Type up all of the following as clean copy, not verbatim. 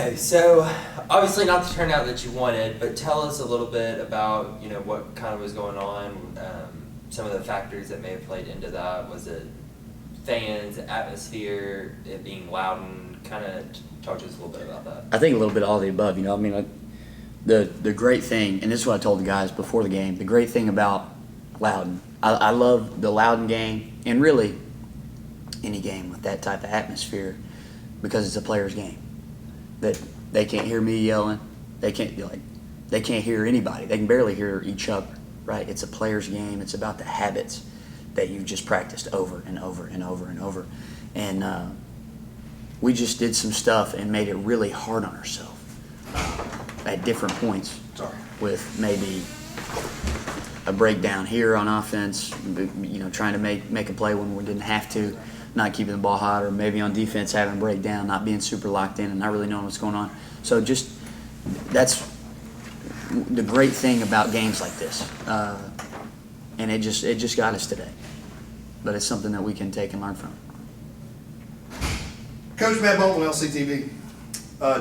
Okay, so obviously not the turnout that you wanted, but tell us a little bit about, what kind of was going on, some of the factors that may have played into that. Was it fans, atmosphere, it being Loudon? Kind of talk to us a little bit about that. I think a little bit of all the above. The great thing, and this is what I told the guys before the game, the great thing about Loudon, I love the Loudon game, and really any game with that type of atmosphere, because it's a player's game. That they can't hear me yelling, they can't hear anybody. They can barely hear each other, right? It's a player's game. It's about the habits that you've just practiced over and over and over and over. And we just did some stuff and made it really hard on ourselves at different points. With maybe a breakdown here on offense, trying to make a play when we didn't have to, not keeping the ball hot, or maybe on defense having a breakdown, not being super locked in and not really knowing what's going on. So just that's the great thing about games like this, and it just got us today. But it's something that we can take and learn from. Coach Matt Baldwin, LCTV. Did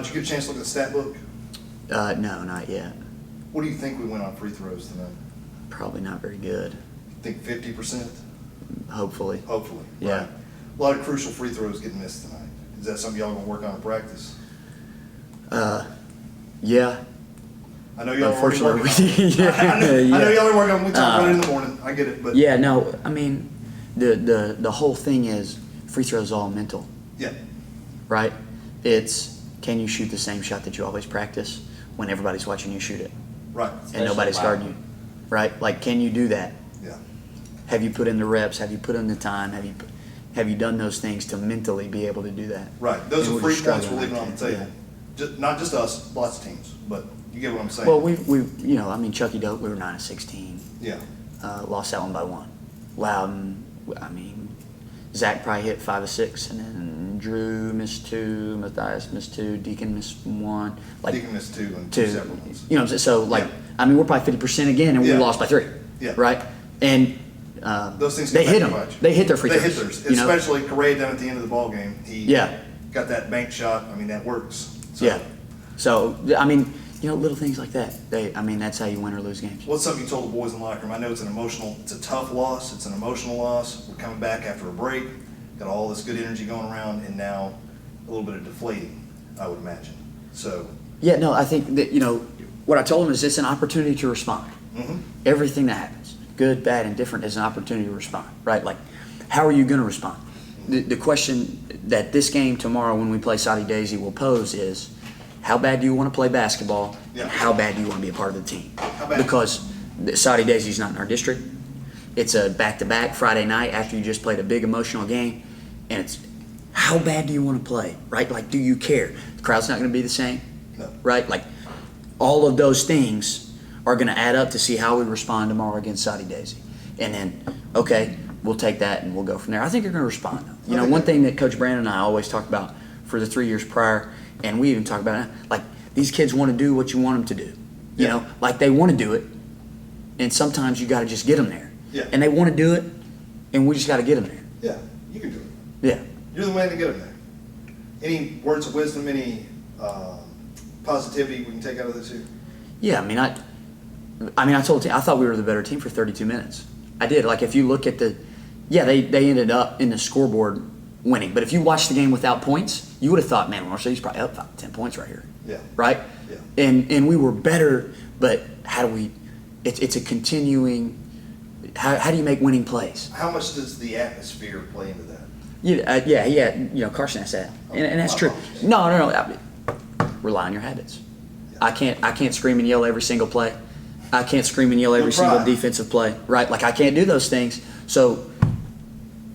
you get a chance to look at the stat book? No, not yet. What do you think we went on free throws tonight? Probably not very good. Think 50%? Hopefully. Hopefully. Yeah. Right. A lot of crucial free throws getting missed tonight. Is that something y'all gonna work on in practice? Yeah. I know y'all are already Unfortunately, working on it. I know y'all are working on it. We talk about it in the morning. I get it, but Yeah, no, I mean, the whole thing is free throws all mental, yeah, right? It's, can you shoot the same shot that you always practice when everybody's watching you shoot it right. and nobody's guarding you, right? Like, can you do that? Yeah. Have you put in the reps? Have you put in the time? Have you done those things to mentally be able to do that? Right. Those And are we're free just points we're struggling leaving on like the that, table. Not just us, lots of teams, but you get what I'm saying. Well, we Chucky Dope, we were 9 of 16. Yeah. Lost that one by 1. Loudon, Zach probably hit 5 of 6, and then Drew missed 2, Matthias missed 2, Deacon missed 1. Deacon missed 2 and 2 separate ones. You know what I'm saying? So, Yeah. we're probably 50% again, and we Yeah. lost by 3. Yeah. Right? And Those things they come hit back them. to bite you. They hit their free They throws. hit theirs, you know? especially Correa down at the end of the ball game. He Yeah. got that bank shot. That works. So, Yeah. So, little things like that. That's how you win or lose games. What's something you told the boys in the locker room? I know it's a tough loss. It's an emotional loss. We're coming back after a break. Got all this good energy going around, and now a little bit of deflating, I would imagine. So. Yeah, no, I think that, what I told them is it's an opportunity to respond. Mm-hmm. Everything that happens, good, bad, and different, is an opportunity to respond, right? Like, how are you going to respond? The question that this game tomorrow when we play Saudi Daisy will pose is, how bad do you want to play basketball, and how bad do you want to be a part of the team? Because Saudi Daisy is not in our district. It's a back-to-back Friday night after you just played a big emotional game, and it's, how bad do you want to play, right? Like, do you care? The crowd's not going to be the same, No. right? Like, all of those things are going to add up to see how we respond tomorrow against Saudi Daisy. And then, okay, we'll take that and we'll go from there. I think they're going to respond. One thing that Coach Brandon and I always talked about for the 3 years prior, and we even talk about it, like, these kids want to do what you want them to do. You know, like, they want to do it, and sometimes you got to just get them there. Yeah. And they want to do it, and we just got to get them there. Yeah, you can do it. Yeah. You're the man to get them there. Any words of wisdom, any positivity we can take out of this here? Yeah, I told the team, I thought we were the better team for 32 minutes. I did. Like, if you look at they ended up in the scoreboard winning. But if you watched the game without points, you would have thought, man, Marseille's probably up 5, 10 points right here. Yeah. Right? Yeah. And we were better, but how do we, it's a continuing, how do you make winning plays? How much does the atmosphere play into that? Yeah, Carson has that. And that's true. No. Rely on your habits. I can't scream and yell every single play. I can't scream and yell every single defensive play, right? Like, I can't do those things. So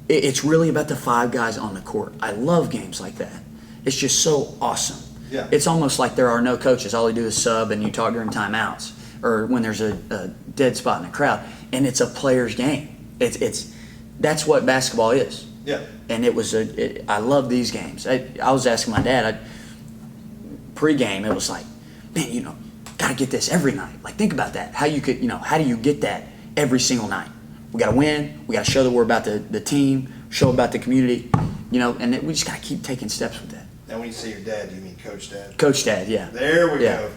it's really about the 5 guys on the court. I love games like that. It's just so awesome. Yeah. It's almost like there are no coaches. All they do is sub, and you talk during timeouts or when there's a dead spot in the crowd. And it's a player's game. That's what basketball is. Yeah. And I love these games. I was asking my dad, pre-game, it was like, man, got to get this every night. Like, think about that. How do you get that every single night? We got to win. We got to show that we're about the team, show about the community, and we just got to keep taking steps with that. Now, when you say your dad, do you mean Coach Dad? Coach Dad, yeah. There we Yeah. go.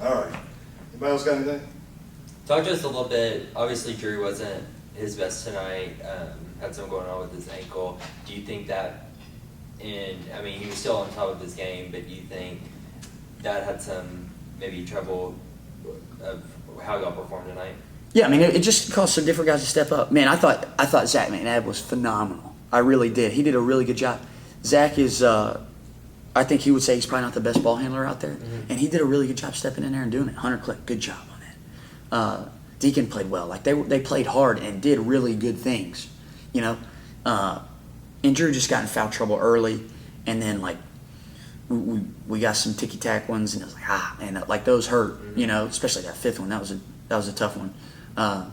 All right. Anybody else got anything? Talk to us a little bit. Obviously, Drew wasn't his best tonight. Had something going on with his ankle. Do you think that? I mean, he was still on top of his game, but do you think that had some maybe trouble of how y'all performed tonight? Yeah, I mean, it just caused some different guys to step up. Man, I thought Zach McNabb was phenomenal. I really did. He did a really good job. Zach is, I think he would say he's probably not the best ball handler out there, and he did a really good job stepping in there and doing it. Hunter Click, good job on that. Deacon played well. Like they played hard and did really good things, you know. And Drew just got in foul trouble early, and then like we got some ticky tack ones, and it was like man, like those hurt, you know, especially that fifth one. That was a tough one. And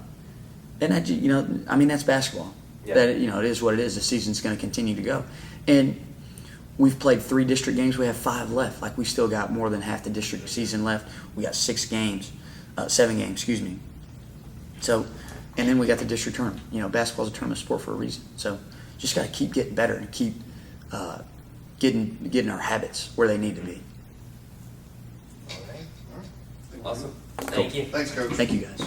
that, you know, I mean, that's basketball. Yeah. That, you know, it is what it is. The season's going to continue to go, and we've played 3 district games. We have 5 left. Like we still got more than half the district season left. We got 7 games, excuse me. So, and then we got the district tournament. You know, basketball's a tournament sport for a reason. So, just got to keep getting better and keep getting our habits where they need to be. All right. Awesome. Thank you. Thanks, Coach. Thank you guys.